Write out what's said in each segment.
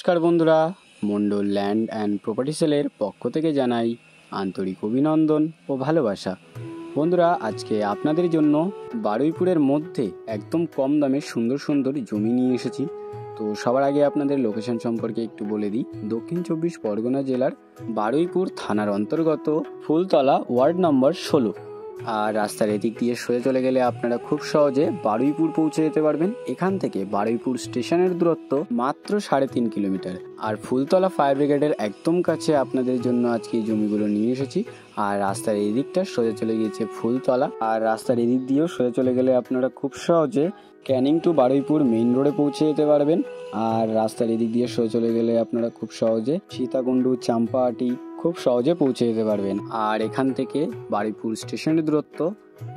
নমস্কার বন্ধুরা, Mondal land and property সেলের পক্ষ থেকে জানাই আন্তরিক অভিনন্দন ও ভালোবাসা। বন্ধুরা, আজকে আপনাদের জন্য বারুইপুরের মধ্যে একদম কম দামে সুন্দর সুন্দর জমি নিয়ে এসেছি। তো সবার আগে আপনাদের লোকেশন সম্পর্কে একটু বলে দিই। দক্ষিণ 24 পরগনা জেলার বারুইপুর থানার অন্তর্গত ফুলতলা ওয়ার্ড নম্বর 16। আর রাস্তার এদিক দিয়ে সোজা চলে গেলে আপনারা খুব সহজে বারুইপুর পৌঁছে যেতে পারবেন। এখান থেকে বারুইপুর স্টেশনের দূরত্ব মাত্র 3.5 কিলোমিটার। আর ফুলতলা ফায়ার ব্রিগেডের একদম কাছে আপনাদের জন্য আজকে এই জমিগুলো নিয়ে এসেছি। আর রাস্তার এই দিকটা সোজা চলে গিয়েছে ফুলতলা। আর রাস্তার এদিক দিয়েও সোজা চলে গেলে আপনারা খুব সহজে ক্যানিং টু বারুইপুর মেইন রোডে পৌঁছে যেতে পারবেন। আর রাস্তার এদিক দিয়ে সোজা চলে গেলে আপনারা খুব সহজে সীতাকুণ্ডু, চাম্পাহাটি খুব সহজে পৌঁছে যেতে পারবেন। আর এখান থেকে বারুইপুর স্টেশনের দূরত্ব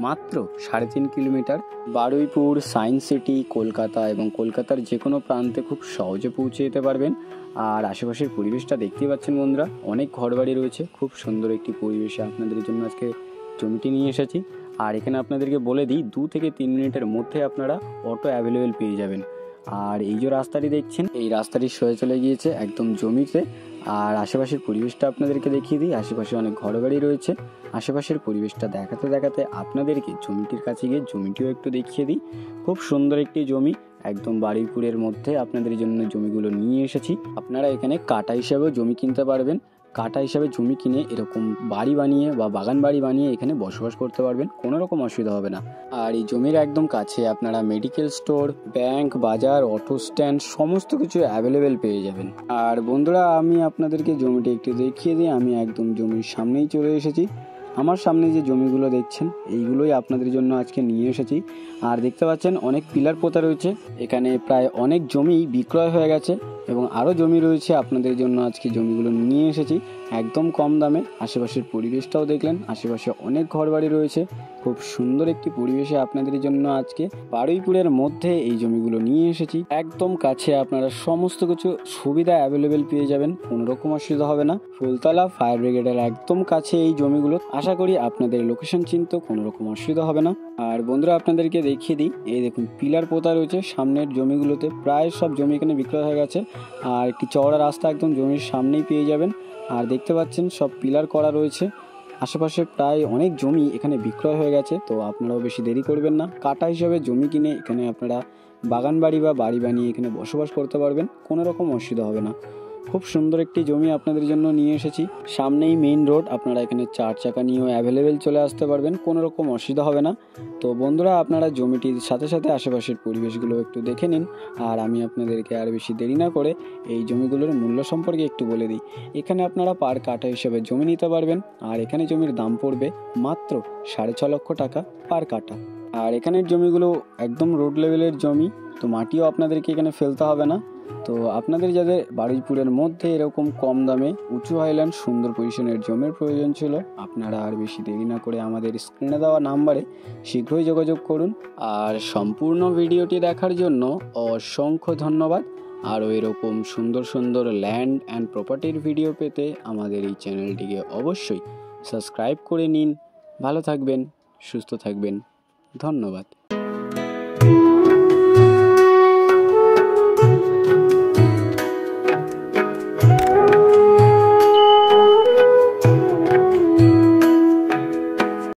মাত্র 3.5 kilometre. Baruipur, science city, Kolkata এবং কলকাতার যে কোনো প্রান্তে খুব সহজে পৌঁছে যেতে পারবেন। আর আশেপাশের পরিবেশটা দেখতেই পাচ্ছেন বন্ধুরা, অনেক ঘরবাড়ি রয়েছে। খুব সুন্দর একটি পরিবেশে আপনাদের জন্য আজকে জমিটি নিয়ে এসেছি। আর এখানে আপনাদেরকে বলে দিই, 2 থেকে 3 মিনিটের মধ্যে আপনারা অটো অ্যাভেলেবেল পেয়ে যাবেন। আর এই যে রাস্তাটি দেখছেন, এই রাস্তাটি সোজা চলে গিয়েছে একদম জমিতে। আর আশেপাশের পরিবেশটা আপনাদেরকে দেখিয়ে দিই। আশেপাশে অনেক ঘরবাড়ি রয়েছে। আশেপাশের পরিবেশটা দেখাতে দেখাতে আপনাদেরকে জমিটির কাছে গিয়ে জমিটিও একটু দেখিয়ে দিই। খুব সুন্দর একটি জমি, একদম বারুইপুরের মধ্যে আপনাদের জন্য জমিগুলো নিয়ে এসেছি। আপনারা এখানে কাটা হিসাবেও জমি কিনতে পারবেন। কাটা হিসাবে জমি কিনে এরকম বাড়ি বানিয়ে বা বাগান বাড়ি বানিয়ে এখানে বসবাস করতে পারবেন, কোনো রকম অসুবিধা হবে না। আর এই জমির একদম কাছে আপনারা মেডিকেল স্টোর, ব্যাংক, বাজার, অটো স্ট্যান্ড সমস্ত কিছু অ্যাভেলেবেল পেয়ে যাবেন। আর বন্ধুরা, আমি আপনাদেরকে জমিটি একটু দেখিয়ে দিই। আমি একদম জমির সামনেই চলে এসেছি। আমার সামনে যে জমিগুলো দেখছেন, এইগুলোই আপনাদের জন্য আজকে নিয়ে এসেছি। আর দেখতে পাচ্ছেন অনেক পিলার পোতা রয়েছে। এখানে প্রায় অনেক জমি বিক্রয় হয়ে গেছে এবং আরও জমি রয়েছে। আপনাদের জন্য আজকে জমিগুলো নিয়ে এসেছি একদম কম দামে। আশেপাশের পরিবেশটাও দেখলেন, আশেপাশে অনেক ঘরবাড়ি রয়েছে। খুব সুন্দর একটি পরিবেশে আপনাদের জন্য আজকে বারুইপুরের মধ্যে এই জমিগুলো নিয়ে এসেছি। একদম কাছে আপনারা সমস্ত কিছু সুবিধা অ্যাভেলেবেল পেয়ে যাবেন, কোনো রকম অসুবিধা হবে না। ফুলতলা ফায়ার ব্রিগেডের একদম কাছে এই জমিগুলো। আশা করি আপনাদের লোকেশন চিনতেও কোনো রকম অসুবিধা হবে না। আর বন্ধুরা, আপনাদেরকে দেখিয়ে দিই, এই দেখুন পিলার পোতা রয়েছে সামনের জমিগুলোতে। প্রায় সব জমি এখানে বিক্রয় হয়ে গেছে। আর একটি চওড়া রাস্তা একদম জমির সামনেই পেয়ে যাবেন। আর দেখতে পাচ্ছেন সব পিলার করা রয়েছে। আশেপাশে প্রায় অনেক জমি এখানে বিক্রয় হয়ে গেছে। তো আপনারাও বেশি দেরি করবেন না, কাটা হিসাবে জমি কিনে এখানে আপনারা বাগান বাড়ি বা বাড়ি বানিয়ে এখানে বসবাস করতে পারবেন, কোনো রকম অসুবিধা হবে না। খুব সুন্দর একটি জমি আপনাদের জন্য নিয়ে এসেছি। সামনেই মেইন রোড, আপনারা এখানে 4 চাকা নিয়েও অ্যাভেলেবেল চলে আসতে পারবেন, কোনো রকম অসুবিধা হবে না। তো বন্ধুরা, আপনারা জমিটির সাথে সাথে আশেপাশের পরিবেশগুলো একটু দেখে নিন। আর আমি আপনাদেরকে আর বেশি দেরি না করে এই জমিগুলোর মূল্য সম্পর্কে একটু বলে দিই। এখানে আপনারা পার কাঠা হিসেবে জমি নিতে পারবেন। আর এখানে জমির দাম পড়বে মাত্র 6.5 লক্ষ টাকা পার কাঠা। আর এখানের জমিগুলো একদম রোড লেভেলের জমি, তো মাটিও আপনাদেরকে এখানে ফেলতে হবে না। তো আপনাদের যাদের বারুইপুরের মধ্যে এরকম কম দামে উঁচু হাইল্যান্ড সুন্দর পজিশনের জমির প্রয়োজন ছিল, আপনারা আর বেশি দেরি না করে আমাদের স্ক্রিনে দেওয়া নাম্বারে শীঘ্রই যোগাযোগ করুন। আর সম্পূর্ণ ভিডিওটি দেখার জন্য অসংখ্য ধন্যবাদ। আরও এরকম সুন্দর সুন্দর ল্যান্ড অ্যান্ড প্রপার্টির ভিডিও পেতে আমাদের এই চ্যানেলটিকে অবশ্যই সাবস্ক্রাইব করে নিন। ভালো থাকবেন, সুস্থ থাকবেন, ধন্যবাদ।